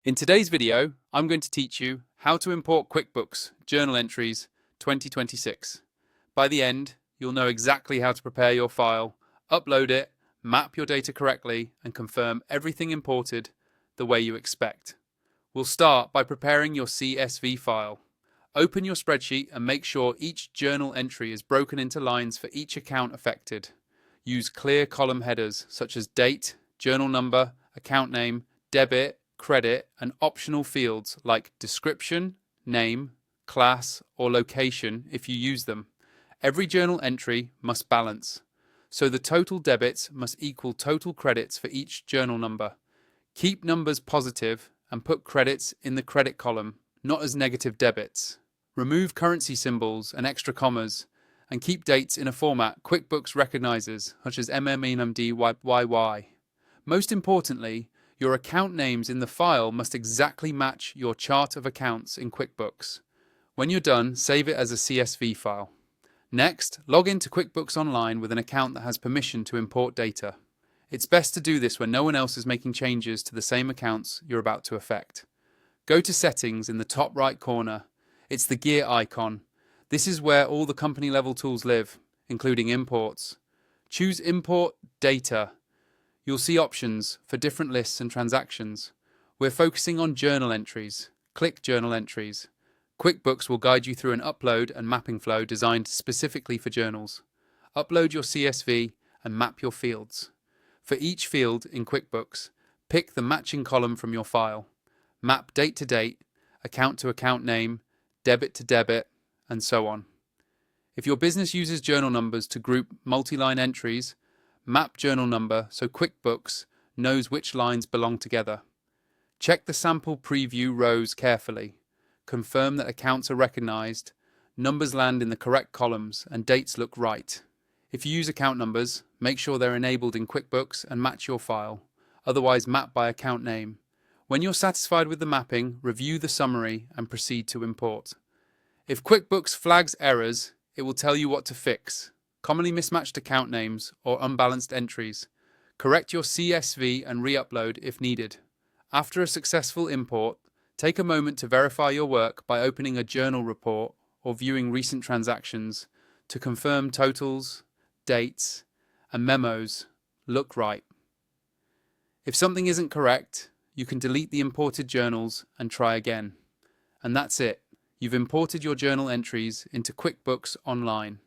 In today's video, I'm going to teach you how to import QuickBooks Journal Entries 2026. By the end, you'll know exactly how to prepare your file, upload it, map your data correctly, and confirm everything imported the way you expect. We'll start by preparing your CSV file. Open your spreadsheet and make sure each journal entry is broken into lines for each account affected. Use clear column headers such as date, journal number, account name, debit, credit, and optional fields like description, name, class, or location if you use them. Every journal entry must balance, so the total debits must equal total credits for each journal number. Keep numbers positive and put credits in the credit column, not as negative debits. Remove currency symbols and extra commas, and keep dates in a format QuickBooks recognizes, such as MMENMDYY. Most importantly, your account names in the file must exactly match your chart of accounts in QuickBooks. When you're done, save it as a CSV file. Next, log into QuickBooks Online with an account that has permission to import data. It's best to do this when no one else is making changes to the same accounts you're about to affect. Go to Settings in the top right corner. It's the gear icon. This is where all the company level tools live, including imports. Choose Import Data. You'll see options for different lists and transactions. We're focusing on journal entries. Click Journal Entries. QuickBooks will guide you through an upload and mapping flow designed specifically for journals. Upload your CSV and map your fields. For each field in QuickBooks, pick the matching column from your file. Map date to date, account to account name, debit to debit, and so on. If your business uses journal numbers to group multi-line entries, map journal number so QuickBooks knows which lines belong together. Check the sample preview rows carefully. Confirm that accounts are recognized, numbers land in the correct columns, and dates look right. If you use account numbers, make sure they're enabled in QuickBooks and match your file. Otherwise, map by account name. When you're satisfied with the mapping, review the summary and proceed to import. If QuickBooks flags errors, it will tell you what to fix. Commonly mismatched account names or unbalanced entries. Correct your CSV and re-upload if needed. After a successful import, take a moment to verify your work by opening a journal report or viewing recent transactions to confirm totals, dates, and memos look right. If something isn't correct, you can delete the imported journals and try again. And that's it. You've imported your journal entries into QuickBooks Online.